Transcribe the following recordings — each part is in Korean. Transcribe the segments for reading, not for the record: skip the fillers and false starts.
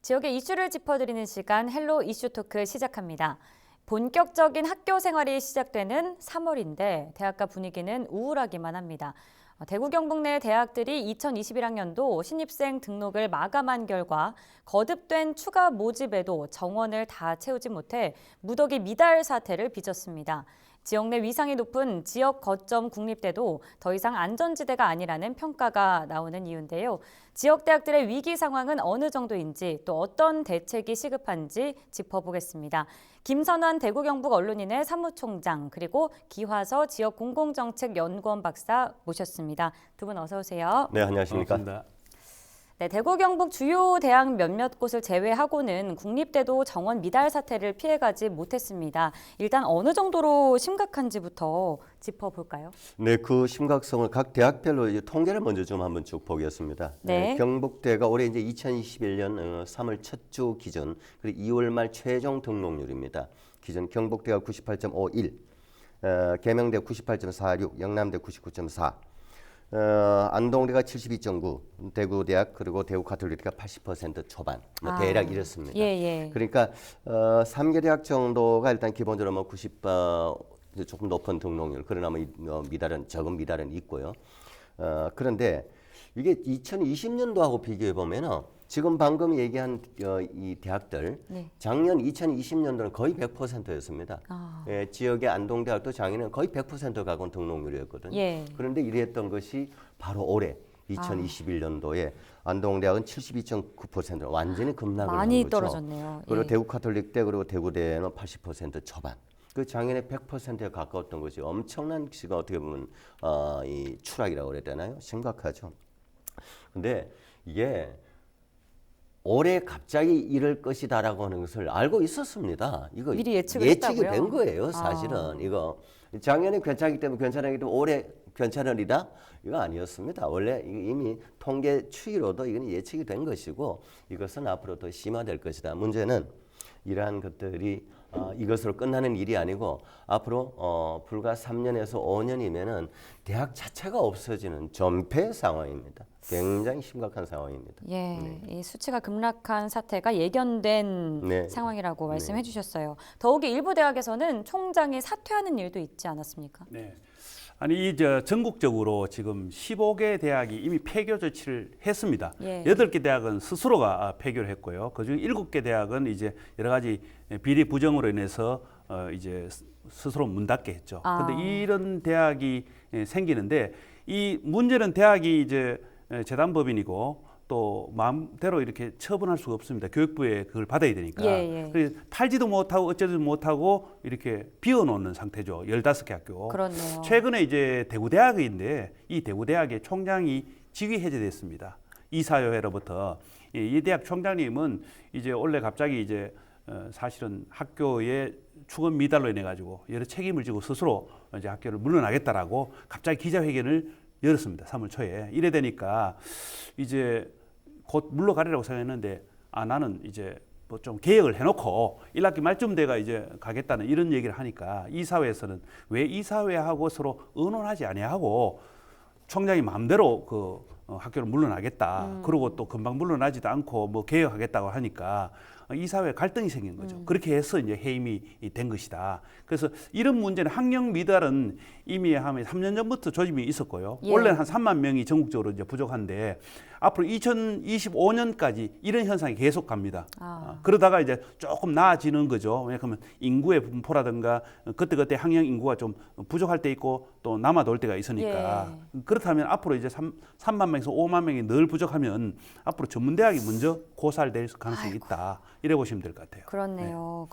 지역의 이슈를 짚어드리는 시간 헬로 이슈 토크 시작합니다. 본격적인 학교 생활이 시작되는 3월인데 대학가 분위기는 우울하기만 합니다. 대구 경북 내 대학들이 2021학년도 신입생 등록을 마감한 결과 거듭된 추가 모집에도 정원을 다 채우지 못해 무더기 미달 사태를 빚었습니다. 지역 내 위상이 높은 지역 거점 국립대도 더 이상 안전지대가 아니라는 평가가 나오는 이유인데요. 지역 대학들의 위기 상황은 어느 정도인지 또 어떤 대책이 시급한지 짚어보겠습니다. 김선환 대구 경북 언론인의 사무총장 그리고 기화서 지역 공공정책연구원 박사 모셨습니다. 두 분 어서 오세요. 네, 안녕하십니까? 반갑습니다. 네, 대구 경북 주요 대학 몇몇 곳을 제외하고는 국립대도 정원 미달 사태를 피해가지 못했습니다. 일단 어느 정도로 심각한지부터 짚어볼까요? 네, 그 심각성을 각 대학별로 이제 통계를 먼저 좀 한번 쭉 보겠습니다. 네. 경북대가 올해 이제 2021년 3월 첫 주 기준 그리고 2월 말 최종 등록률입니다. 기준 경북대가 98.51, 계명대 98.46, 영남대 99.4. 안동대가 72.9, 대구대학 그리고 대구가톨릭대가 80% 초반, 대략 이렇습니다. 예. 그러니까 3개 대학 정도가 일단 기본적으로 뭐 90, 조금 높은 등록률, 그러나 뭐 미달은 적은 미달은 있고요. 그런데 이게 2020년도하고 비교해 보면은 지금 방금 얘기한 이 대학들 네. 작년 2020년도는 거의 100%였습니다. 예, 지역의 안동대학도 작년에는 거의 100% 가까운 등록률이었거든요. 예. 그런데 이랬던 것이 바로 올해 2021년도에 안동대학은 72.9% 완전히 급락을 많이 한 거죠. 떨어졌네요. 그리고 예. 대구가톨릭대 그리고 대구대는 80% 초반. 그 작년에 100%에 가까웠던 것이 엄청난 지금 어떻게 보면 이 추락이라고 그래야 되나요? 심각하죠. 근데 이게 올해 갑자기 이럴 것이다라고 하는 것을 알고 있었습니다. 이거 미리 예측을 예측이 했다고요? 된 거예요, 사실은. 이거 작년에 괜찮기 때문에 괜찮았기 때문에 올해 괜찮으리다? 이거 아니었습니다. 원래 이미 통계 추이로도 이건 예측이 된 것이고 이것은 앞으로 더 심화될 것이다. 문제는 이러한 것들이 이것으로 끝나는 일이 아니고 앞으로 불과 3년에서 5년이면은 대학 자체가 없어지는 전폐 상황입니다. 굉장히 심각한 상황입니다. 예, 네. 이 수치가 급락한 사태가 예견된 네. 상황이라고 말씀해 주셨어요. 더욱이 일부 대학에서는 총장이 사퇴하는 일도 있지 않았습니까? 네. 아니 전국적으로 지금 15개 대학이 이미 폐교 조치를 했습니다. 예. 8개 대학은 스스로가 폐교를 했고요. 그중 7개 대학은 이제 여러 가지 비리 부정으로 인해서 이제 스스로 문 닫게 했죠. 그런데 이런 대학이 생기는데 이 문제는 대학이 이제 재단법인이고 또 마음대로 이렇게 처분할 수가 없습니다. 교육부에 그걸 받아야 되니까. 예. 그래서 팔지도 못하고 어쩌지도 못하고 이렇게 비워놓는 상태죠. 15개 학교. 그렇네요. 최근에 이제 대구대학인데 이 대구대학의 총장이 직위 해제됐습니다. 이사회로부터. 이 대학 총장님은 이제 원래 갑자기 이제 사실은 학교의 추금 미달로 인해 가지고 여러 책임을 지고 스스로 이제 학교를 물러나겠다라고 갑자기 기자회견을 열었습니다. 3월 초에. 이래 되니까 이제 곧 물러가리라고 생각했는데 나는 이제 뭐 좀 개혁을 해놓고 1학기 말쯤 돼가 이제 가겠다는 이런 얘기를 하니까 이사회에서는 왜 이사회하고 서로 의논하지 아니하고 총장이 마음대로 그 학교를 물러나겠다. 그러고 또 금방 물러나지도 않고 뭐 개혁하겠다고 하니까 이사회 갈등이 생긴 거죠. 그렇게 해서 이제 해임이 된 것이다. 그래서 이런 문제는 학령 미달은 이미 한 3년 전부터 조짐이 있었고요. 예. 원래는 한 3만 명이 전국적으로 이제 부족한데 앞으로 2025년까지 이런 현상이 계속 갑니다. 그러다가 이제 조금 나아지는 거죠. 왜냐하면 인구의 분포라든가 그때그때 학령 인구가 좀 부족할 때 있고 또 남아돌 때가 있으니까 그렇다면 앞으로 이제 3만 명에서 5만 명이 늘 부족하면 앞으로 전문대학이 먼저 고살될 가능성이 있다. 이래 보시면 될 것 같아요. 그렇네요.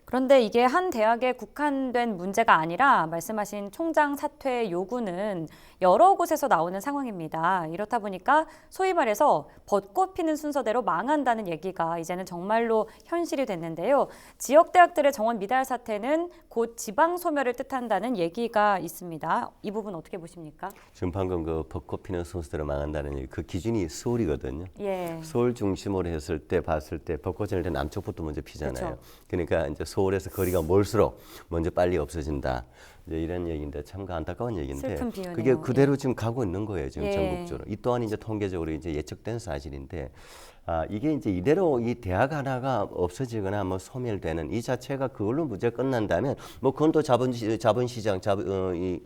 그런데 이게 한 대학에 국한된 문제가 아니라 말씀하신 총장 사퇴 요구는 여러 곳에서 나오는 상황입니다. 이렇다 보니까 소위 말해서 벚꽃 피는 순서대로 망한다는 얘기가 이제는 정말로 현실이 됐는데요. 지역 대학들의 정원 미달 사태는 곧 지방 소멸을 뜻한다는 얘기가 있습니다. 이 부분 어떻게 보십니까? 지금 방금 그 벚꽃 피는 순서대로 망한다는 얘기, 그 기준이 서울이거든요. 예. 서울 중심으로 했을 때 봤을 때 벚꽃은 일단 남쪽부터 먼저 피잖아요. 그렇죠. 그러니까 이제 서울에서 거리가 멀수록 먼저 빨리 없어진다. 이제 이런 얘기인데 참 안타까운 얘기인데 슬픈 비유네요. 그게 그대로 지금 가고 있는 거예요. 지금 예. 전국적으로. 이 또한 이제 통계적으로 이제 예측된 사실인데 이게 이제 이대로 이 대학 하나가 없어지거나 뭐 소멸되는 이 자체가 그걸로 문제가 끝난다면 뭐 그건 또 자본시장 이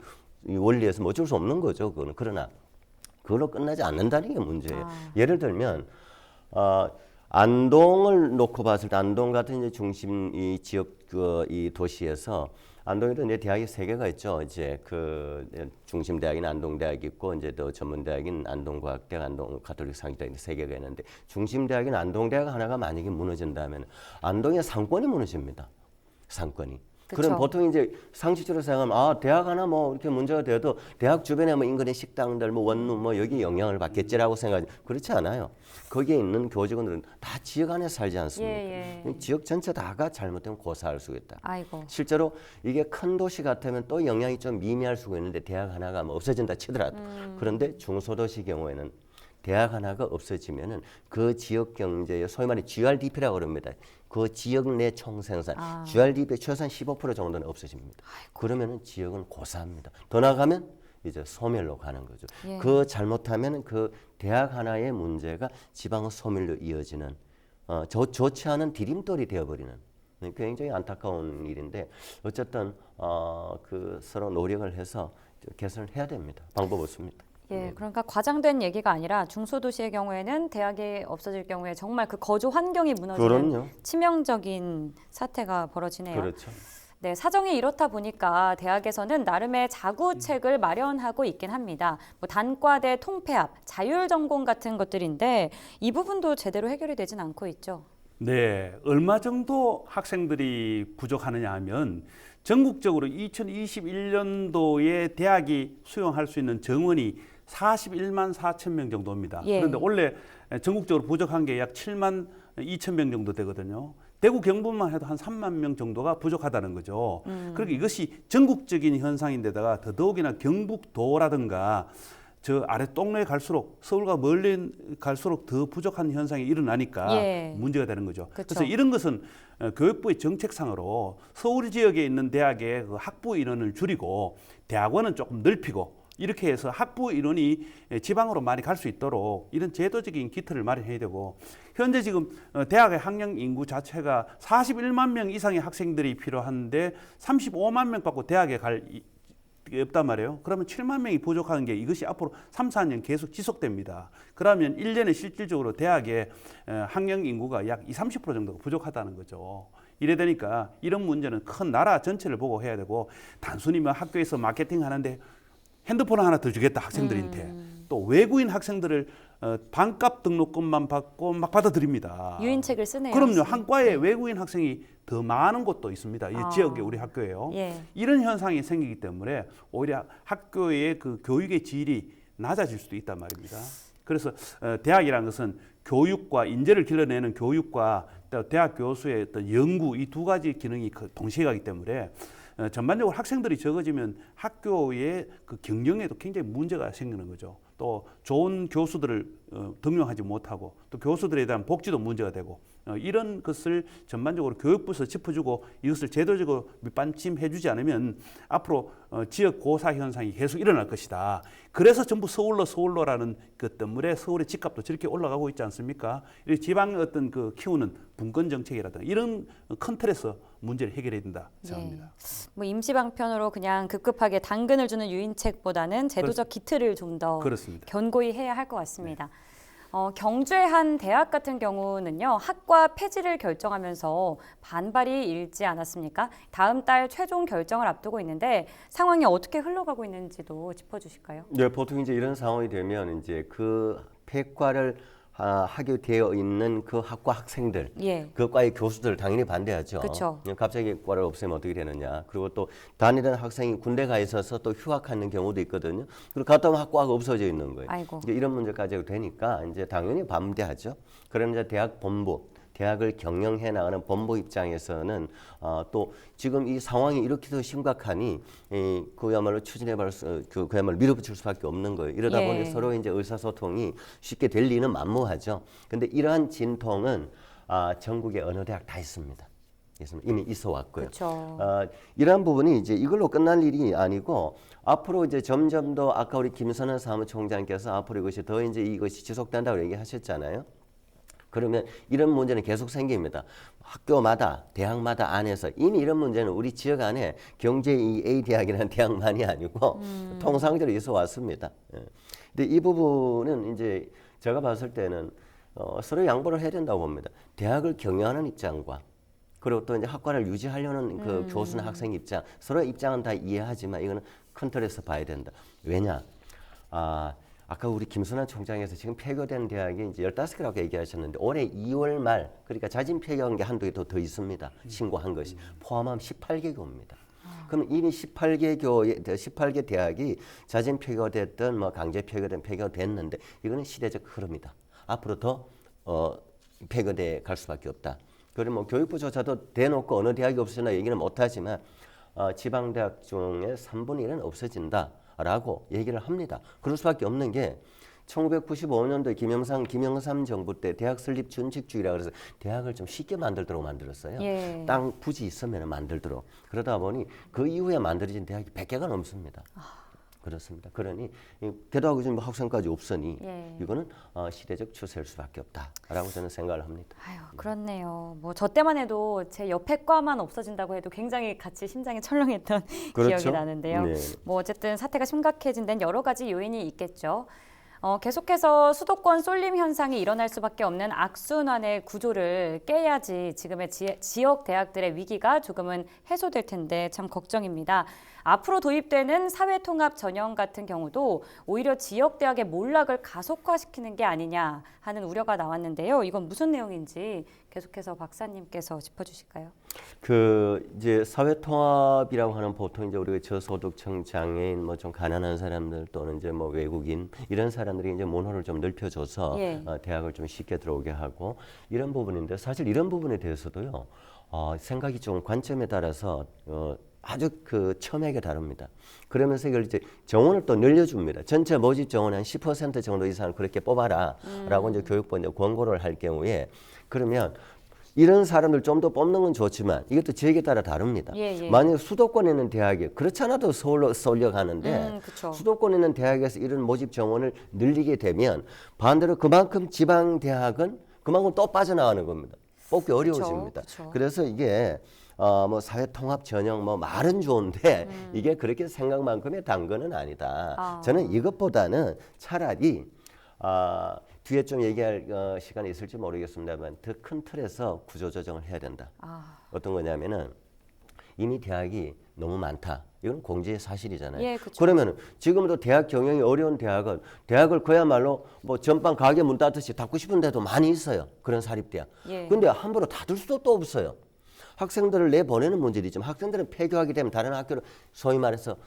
원리에서 뭐 어쩔 수 없는 거죠. 그거는 그러나 그걸로 끝나지 않는다는 게 문제예요. 예를 들면 안동을 놓고 봤을 때 안동 같은 이제 중심 이 지역 이 도시에서 안동에도 이제 대학이 3개가 있죠. 이제 그 중심 대학인 안동대학이 있고 이제 또 전문 대학인 안동과학대학, 안동가톨릭 상지대학 3개가 있는데 중심 대학인 안동대학 하나가 만약에 무너진다면 안동의 상권이 무너집니다. 상권이. 그쵸. 그럼 보통 이제 상식적으로 생각하면 대학 하나 뭐 이렇게 문제가 되어도 대학 주변에 뭐 인근의 식당들 뭐 원룸 뭐 여기 영향을 받겠지라고 생각하지 그렇지 않아요. 거기에 있는 교직원들은 다 지역 안에 살지 않습니까? 예. 지역 전체 다가 잘못되면 고사할 수 있다. 아이고. 실제로 이게 큰 도시 같으면 또 영향이 좀 미미할 수가 있는데 대학 하나가 뭐 없어진다 치더라도 그런데 중소도시 경우에는 대학 하나가 없어지면은 그 지역 경제의 소위 말해 GRDP라고 그럽니다. 그 지역 내 총생산 GRDP의 최소한 15% 정도는 없어집니다. 그러면은 지역은 고사합니다. 더 나가면 이제 소멸로 가는 거죠. 예. 그 잘못하면 그 대학 하나의 문제가 지방 소멸로 이어지는 좋지 않은 디딤돌이 되어버리는 굉장히 안타까운 일인데 어쨌든 그 서로 노력을 해서 개선을 해야 됩니다. 방법 없습니다. 예, 그러니까 과장된 얘기가 아니라 중소도시의 경우에는 대학이 없어질 경우에 정말 그 거주 환경이 무너지는 그럼요. 치명적인 사태가 벌어지네요. 그렇죠. 네, 사정이 이렇다 보니까 대학에서는 나름의 자구책을 마련하고 있긴 합니다. 뭐 단과대 통폐합, 자율전공 같은 것들인데 이 부분도 제대로 해결이 되진 않고 있죠. 네, 얼마 정도 학생들이 부족하느냐 하면 전국적으로 2021년도에 대학이 수용할 수 있는 정원이 41만 4천 명 정도입니다. 예. 그런데 원래 전국적으로 부족한 게 약 7만 2천 명 정도 되거든요. 대구 경북만 해도 한 3만 명 정도가 부족하다는 거죠. 그러니까 이것이 전국적인 현상인데다가 더더욱이나 경북도라든가 저 아래 동네에 갈수록 서울과 멀리 갈수록 더 부족한 현상이 일어나니까 예. 문제가 되는 거죠. 그쵸. 그래서 이런 것은 교육부의 정책상으로 서울 지역에 있는 대학의 그 학부 인원을 줄이고 대학원은 조금 넓히고 이렇게 해서 학부 인원이 지방으로 많이 갈 수 있도록 이런 제도적인 기틀을 마련해야 되고 현재 지금 대학의 학령 인구 자체가 41만 명 이상의 학생들이 필요한데 35만 명 받고 대학에 갈 없단 말이에요. 그러면 7만 명이 부족한 게 이것이 앞으로 3, 4년 계속 지속됩니다. 그러면 1년에 실질적으로 대학의 학령 인구가 약 20, 30% 정도가 부족하다는 거죠. 이래 되니까 이런 문제는 큰 나라 전체를 보고 해야 되고 단순히 뭐 학교에서 마케팅 하는데 핸드폰 하나 더 주겠다 학생들한테 또 외국인 학생들을 반값 등록금만 받고 막 받아들입니다. 유인책을 쓰네요. 그럼요. 한 과에 외국인 학생이 더 많은 곳도 있습니다. 이 지역에 우리 학교에요. 예. 이런 현상이 생기기 때문에 오히려 학교의 그 교육의 질이 낮아질 수도 있단 말입니다. 그래서 대학이라는 것은 교육과 인재를 길러내는 교육과 또 대학 교수의 어떤 연구 이 두 가지 기능이 동시에 가기 때문에 전반적으로 학생들이 적어지면 학교의 그 경영에도 굉장히 문제가 생기는 거죠. 또 좋은 교수들을 등용하지 못하고 또 교수들에 대한 복지도 문제가 되고 이런 것을 전반적으로 교육부에서 짚어주고 이것을 제도적으로 밑받침해주지 않으면 앞으로 지역 고사 현상이 계속 일어날 것이다. 그래서 전부 서울로라는 것 때문에 서울의 집값도 저렇게 올라가고 있지 않습니까? 지방 어떤 그 키우는 분권 정책이라든가 이런 큰 틀에서 문제를 해결해야 된다 생각합니다. 뭐 임시방편으로 그냥 급급하게 당근을 주는 유인책보다는 제도적 기틀을 좀 더 그렇습니다. 견고히 해야 할 것 같습니다. 경주의 한 대학 같은 경우는요, 학과 폐지를 결정하면서 반발이 일지 않았습니까? 다음 달 최종 결정을 앞두고 있는데 상황이 어떻게 흘러가고 있는지도 짚어주실까요? 네, 보통 이제 이런 상황이 되면 이제 그 폐과를 하게 되어 있는 그 학과 학생들, 예. 그 과의 교수들 당연히 반대하죠. 그쵸. 갑자기 과를 없애면 어떻게 되느냐. 그리고 또 다니던 학생이 군대 가 있어서 또 휴학하는 경우도 있거든요. 그리고 갔다 오면 학과가 없어져 있는 거예요. 아이고. 이제 이런 문제까지 되니까 이제 당연히 반대하죠. 그러나 이제 대학 본부, 대학을 경영해 나가는 본부 입장에서는 또 지금 이 상황이 이렇게 더 심각하니 그야말로 추진해볼 그야말로 밀어붙일 수밖에 없는 거예요. 이러다 예. 보니 서로 이제 의사소통이 쉽게 될 리는 만무하죠. 근데 이러한 진통은 전국의 어느 대학 다 있습니다. 이미 있어 왔고요. 그렇죠. 이러한 부분이 이제 이걸로 끝날 일이 아니고 앞으로 이제 점점 더 아까 우리 김선환 사무총장께서 앞으로 이것이 더 이제 이것이 지속된다고 얘기하셨잖아요. 그러면 이런 문제는 계속 생깁니다. 학교마다 대학마다 안에서 이미 이런 문제는 우리 지역 안에 경제 이 A 대학이라는 대학만이 아니고 통상적으로 있어 왔습니다. 예. 근데 이 부분은 이제 제가 봤을 때는 서로 양보를 해야 된다고 봅니다. 대학을 경영하는 입장과 그리고 또 이제 학과를 유지하려는 그 교수나 학생 입장 서로 입장은 다 이해하지만 이거는 큰 틀에서 봐야 된다. 왜냐? 아까 우리 김순환 총장에서 지금 폐교된 대학이 이제 15개라고 얘기하셨는데 올해 2월 말 그러니까 자진 폐교한 게 한두 개 더 있습니다. 신고한 것이 포함하면 18개 교입니다. 그럼 이미 18개 대학이 자진 폐교됐든 뭐 강제 폐교된 폐교됐는데 이거는 시대적 흐름이다. 앞으로 더 폐교돼 갈 수밖에 없다. 그리고 뭐 교육부조차도 대놓고 어느 대학이 없으나 얘기는 못하지만 지방대학 중에 3분의 1은 없어진다라고 얘기를 합니다. 그럴 수밖에 없는 게 1995년도에 김영삼 정부 때 대학 설립 준칙주의라 그래서 대학을 좀 쉽게 만들도록 만들었어요. 예. 땅 부지 있으면 만들도록. 그러다 보니 그 이후에 만들어진 대학이 100개가 넘습니다. 그렇습니다. 그러니 게다가 지금 학생까지 없으니 예. 이거는 시대적 추세일 수밖에 없다라고 저는 생각을 합니다. 아유, 그렇네요. 뭐 저 때만 해도 제 옆에 과만 없어진다고 해도 굉장히 같이 심장이 철렁했던 그렇죠? 기억이 나는데요. 네. 뭐 어쨌든 사태가 심각해진 데는 여러 가지 요인이 있겠죠. 계속해서 수도권 쏠림 현상이 일어날 수밖에 없는 악순환의 구조를 깨야지 지금의 지역 대학들의 위기가 조금은 해소될 텐데 참 걱정입니다. 앞으로 도입되는 사회통합 전형 같은 경우도 오히려 지역 대학의 몰락을 가속화시키는 게 아니냐 하는 우려가 나왔는데요. 이건 무슨 내용인지 계속해서 박사님께서 짚어주실까요? 이제 사회통합이라고 하는 보통 이제 우리가 저소득층 장애인 뭐 좀 가난한 사람들 또는 이제 뭐 외국인 이런 사람들이 이제 문호를 좀 넓혀줘서 예. 대학을 좀 쉽게 들어오게 하고 이런 부분인데 사실 이런 부분에 대해서도요 생각이 좀 관점에 따라서 아주 첨예하게 다릅니다. 그러면서 이걸 이제 정원을 또 늘려줍니다. 전체 모집 정원 한 10% 정도 이상을 그렇게 뽑아라라고 이제 교육부에 이제 권고를 할 경우에 그러면 이런 사람들 좀 더 뽑는 건 좋지만 이것도 지역에 따라 다릅니다. 예. 만약 수도권에 있는 대학이 그렇지 않아도 서울로 쏠려 가는데 그쵸. 수도권에 있는 대학에서 이런 모집 정원을 늘리게 되면 반대로 그만큼 지방 대학은 그만큼 또 빠져나가는 겁니다. 뽑기 어려워집니다. 그쵸. 그래서 이게 뭐 사회통합 전형 뭐 말은 좋은데 이게 그렇게 생각만큼의 당근은 아니다. 저는 이것보다는 차라리 뒤에 좀 얘기할 시간이 있을지 모르겠습니다만 더 큰 틀에서 구조조정을 해야 된다. 어떤 거냐면은 이미 대학이 너무 많다. 이건 공지의 사실이잖아요. 예, 그쵸. 그러면은 지금도 대학 경영이 어려운 대학은 대학을 그야말로 뭐 전방 가게 문 닫듯이 닫고 싶은 데도 많이 있어요. 그런 사립대학. 예. 근데 함부로 닫을 수도 또 없어요. 학생들을 내보내는 문제이지만 학생들은 폐교하게 되면 다른 학교로 소위 말해서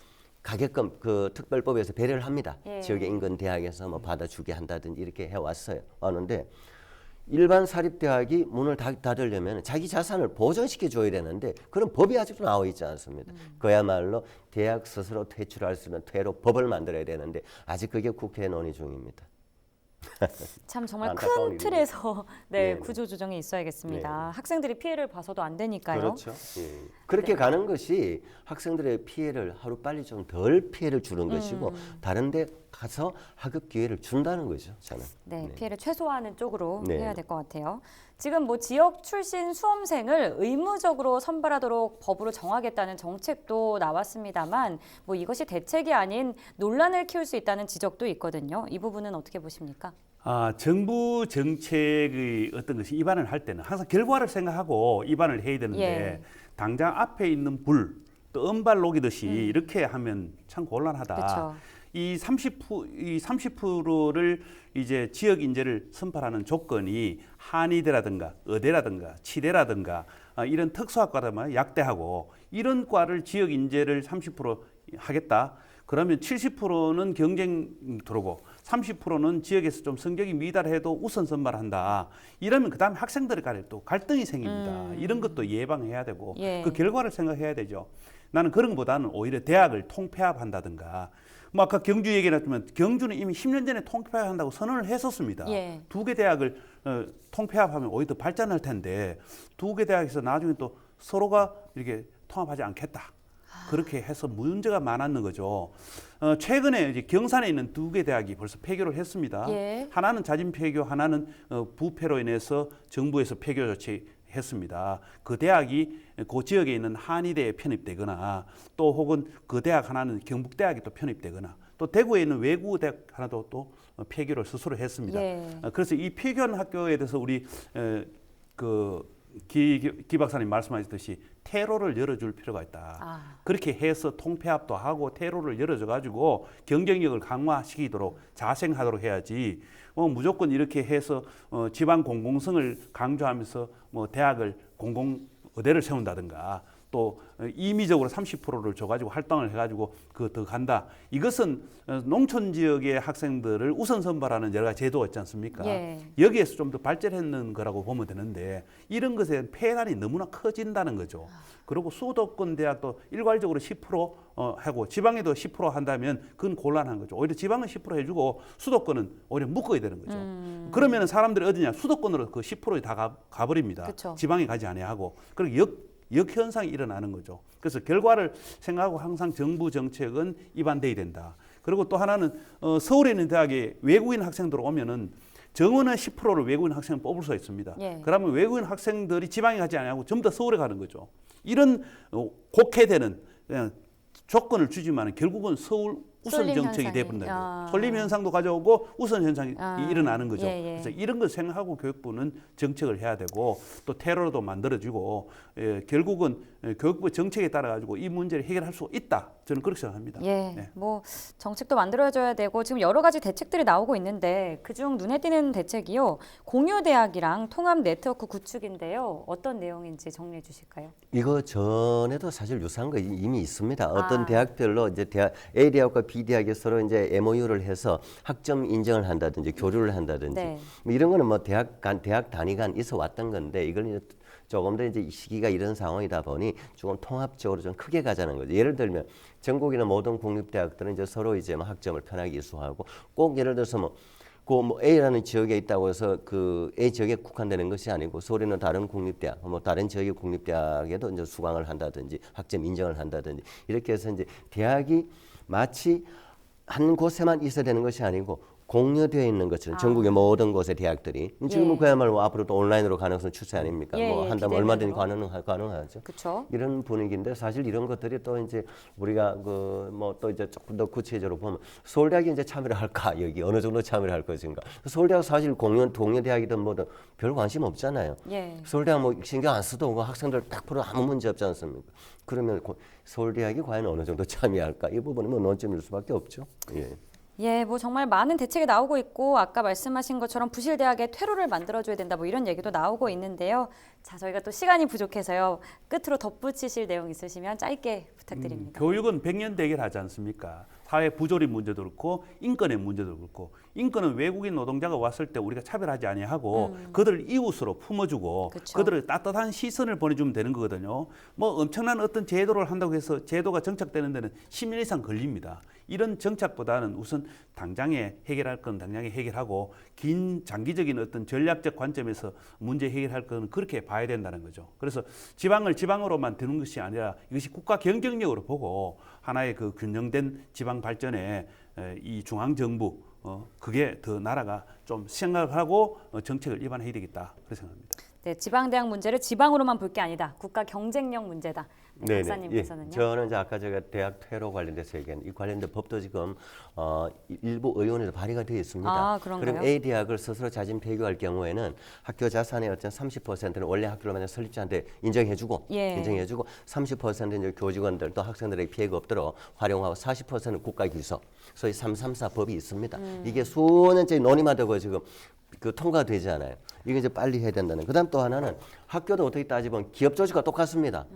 가게끔 특별법에서 배려를 합니다. 예. 지역의 인근 대학에서 뭐 받아주게 한다든지 이렇게 해왔어요. 하는데 일반 사립대학이 문을 닫으려면 자기 자산을 보존시켜 줘야 되는데 그런 법이 아직도 나와 있지 않습니다. 그야말로 대학 스스로 퇴출할 수 있는 퇴로 법을 만들어야 되는데 아직 그게 국회 논의 중입니다. 참 정말 안타까운 큰 틀에서 네. 구조 조정이 있어야겠습니다. 네. 학생들이 피해를 봐서도 안 되니까요. 그렇죠. 예. 그렇게 가는 것이 학생들의 피해를 하루 빨리 좀 덜 피해를 주는 것이고 다른데 가서 학업 기회를 준다는 거죠. 저는. 네, 피해를 최소화하는 쪽으로 네. 해야 될 것 같아요. 지금 뭐 지역 출신 수험생을 의무적으로 선발하도록 법으로 정하겠다는 정책도 나왔습니다만 뭐 이것이 대책이 아닌 논란을 키울 수 있다는 지적도 있거든요. 이 부분은 어떻게 보십니까? 정부 정책의 어떤 것이 입안을 할 때는 항상 결과를 생각하고 입안을 해야 되는데 예. 당장 앞에 있는 불, 또 은발 녹이듯이 이렇게 하면 참 곤란하다. 그쵸. 이 30%를 이제 지역 인재를 선발하는 조건이 한의대라든가 의대라든가 치대라든가 이런 특수학과라면 약대하고 이런 과를 지역 인재를 30% 하겠다. 그러면 70%는 경쟁 들어오고 30%는 지역에서 좀 성적이 미달해도 우선 선발한다. 이러면 그다음에 학생들 간에 또 갈등이 생깁니다. 이런 것도 예방해야 되고 예. 그 결과를 생각해야 되죠. 나는 그런 것보다는 오히려 대학을 통폐합한다든가 뭐 아까 경주 얘기 나왔지만 경주는 이미 10년 전에 통폐합한다고 선언을 했었습니다. 예. 2개 대학을 통폐합하면 오히려 더 발전할 텐데 2개 대학에서 나중에 또 서로가 이렇게 통합하지 않겠다. 그렇게 해서 문제가 많았는 거죠. 최근에 이제 경산에 있는 2개 대학이 벌써 폐교를 했습니다. 예. 하나는 자진 폐교, 하나는 부패로 인해서 정부에서 폐교 조치했습니다. 그 대학이 그 지역에 있는 한의대에 편입되거나 또 혹은 그 대학 하나는 경북대학에 또 편입되거나 또 대구에 있는 외국대학 하나도 또 폐교를 스스로 했습니다. 예. 그래서 이 폐교한 학교에 대해서 우리 기 박사님 말씀하셨듯이 퇴로를 열어줄 필요가 있다. 그렇게 해서 통폐합도 하고 퇴로를 열어줘 가지고 경쟁력을 강화시키도록 자생하도록 해야지. 무조건 이렇게 해서 지방 공공성을 강조하면서 뭐 대학을 공공 의대를 세운다든가 또 임의적으로 30%를 줘가지고 활동을 해가지고 그 더 간다. 이것은 농촌 지역의 학생들을 우선 선발하는 여러 가지 제도가 있지 않습니까? 예. 여기에서 좀 더 발전했는 거라고 보면 되는데 이런 것에 폐단이 너무나 커진다는 거죠. 그리고 수도권 대학도 일괄적으로 10% 하고 지방에도 10% 한다면 그건 곤란한 거죠. 오히려 지방은 10% 해주고 수도권은 오히려 묶어야 되는 거죠. 그러면 사람들이 어디냐 수도권으로 그 10%에 다 가버립니다. 그쵸. 지방에 가지 아니하고 그리고 역현상이 일어나는 거죠. 그래서 결과를 생각하고 항상 정부 정책은 입안돼야 된다. 그리고 또 하나는 서울에 있는 대학에 외국인 학생들 오면은 정원은 10%를 외국인 학생을 뽑을 수가 있습니다. 예. 그러면 외국인 학생들이 지방에 가지 아니하고 전부 다 서울에 가는 거죠. 이런 곡해되는 조건을 주지만 결국은 서울 우선 쏠림 정책이 현상이. 돼버린다는 거예요. 쏠림 현상도 가져오고 우선 현상이 일어나는 거죠. 예, 예. 그래서 이런 걸 생각하고 교육부는 정책을 해야 되고 또 테러도 만들어지고 결국은 교육부 정책에 따라 가지고 이 문제를 해결할 수 있다. 저는 그렇게 생각합니다. 예, 네. 뭐 정책도 만들어져야 되고 지금 여러 가지 대책들이 나오고 있는데 그중 눈에 띄는 대책이요. 공유 대학이랑 통합 네트워크 구축인데요. 어떤 내용인지 정리해 주실까요? 이거 전에도 사실 유사한 거 이미 있습니다. 어떤 대학별로 이제 A 대학과 B 대학이 서로 이제 MOU를 해서 학점 인정을 한다든지 교류를 한다든지 네. 뭐 이런 거는 뭐 대학 단위 간 있어 왔던 건데 이걸 이제 조금 더 이제 시기가 이런 상황이다 보니 조금 통합적으로 좀 크게 가자는 거죠. 예를 들면 전국이나 모든 국립대학들은 이제 서로 이제 뭐 학점을 편하게 이수하고 꼭 예를 들어서 뭐 A라는 지역에 있다고 해서 그 A 지역에 국한되는 것이 아니고 서울에는 다른 국립대학, 뭐 다른 지역의 국립대학에도 이제 수강을 한다든지 학점 인정을 한다든지 이렇게 해서 이제 대학이 마치 한 곳에만 있어야 되는 것이 아니고 공유되어 있는 것처럼 전국의 모든 곳의 대학들이 지금은 그야말로 앞으로도 온라인으로 가능성 추세 아닙니까? 예, 뭐 예, 한다면 얼마든지 가능하죠. 그렇죠. 이런 분위기인데 사실 이런 것들이 또 이제 우리가 그 뭐 또 이제 조금 더 구체적으로 보면 서울대학이 이제 참여를 할까 여기 어느 정도 참여를 할 것인가? 서울대학 사실 동료 대학이든 뭐든 별 관심 없잖아요. 예. 서울대학 뭐 신경 안 써도 학생들 100% 아무 문제 없지 않습니까? 그러면 서울대학이 과연 어느 정도 참여할까? 이 부분은 뭐 논점일 수밖에 없죠. 예. 예, 뭐 정말 많은 대책이 나오고 있고 아까 말씀하신 것처럼 부실대학의 퇴로를 만들어줘야 된다 뭐 이런 얘기도 나오고 있는데요. 자, 저희가 또 시간이 부족해서요. 끝으로 덧붙이실 내용 있으시면 짧게 부탁드립니다. 교육은 백년 대결하지 않습니까? 사회 부조리 문제도 그렇고 인권의 문제도 그렇고 인권은 외국인 노동자가 왔을 때 우리가 차별하지 아니하고 그들을 이웃으로 품어주고 그쵸. 그들을 따뜻한 시선을 보내주면 되는 거거든요. 뭐 엄청난 어떤 제도를 한다고 해서 제도가 정착되는 데는 10년 이상 걸립니다. 이런 정착보다는 우선 당장에 해결할 건 당장에 해결하고 긴 장기적인 어떤 전략적 관점에서 문제 해결할 건 그렇게 봐야 된다는 거죠. 그래서 지방을 지방으로만 두는 것이 아니라 이것이 국가 경쟁력으로 보고 하나의 그 균형된 지방 발전에 이 중앙 정부 그게 더 나라가 좀 생각하고 정책을 입안해야 되겠다 그렇게 생각합니다. 네, 지방대학 문제를 지방으로만 볼 게 아니다. 국가 경쟁력 문제다. 네, 박사님께서는요? 저는 이제 아까 제가 대학 퇴로 관련돼서 얘기한 이 관련된 법도 지금 일부 의원에서 발의가 되어 있습니다. 아, 그런가요? 그럼 A 대학을 스스로 자진 폐교할 경우에는 학교 자산의 어떤 30%는 원래 학교로 만약 설립자한테 인정해주고 예. 인정해주고 30% 이제 교직원들 또 학생들에게 피해가 없도록 활용하고 40%는 국가 기소, 소위 334 법이 있습니다. 이게 수년째 논의만 되고 지금 그 통과되지 않아요. 이거 이제 빨리 해야 된다는. 그다음 또 하나는 학교도 어떻게 따지면 기업 조직과 똑같습니다.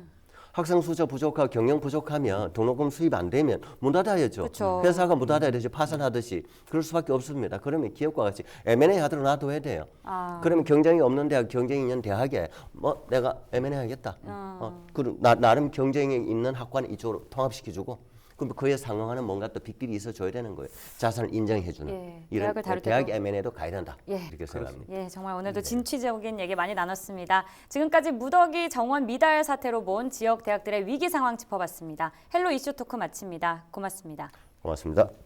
학생 숫자 부족하고 경영 부족하면 등록금 수입 안 되면 문 닫아야죠. 그쵸. 회사가 문 닫아야 되지 파산하듯이 그럴 수밖에 없습니다. 그러면 기업과 같이 M&A 하도록 놔둬야 돼요. 그러면 경쟁이 없는 대학, 경쟁이 있는 대학에 뭐 내가 M&A 하겠다. 그리고 나름 경쟁이 있는 학과는 이쪽으로 통합시켜주고 그럼 그에 상응하는 뭔가 또 빅딜이 있어줘야 되는 거예요. 자산을 인정해주는 예, 이런 대학을 다룰 대학 때도- M&A도 가야 된다. 예, 이렇게 생각합니다. 예, 정말 오늘도 진취적인 얘기 많이 나눴습니다. 지금까지 무더기 정원 미달 사태로 본 지역 대학들의 위기 상황 짚어봤습니다. 헬로 이슈 토크 마칩니다. 고맙습니다. 고맙습니다.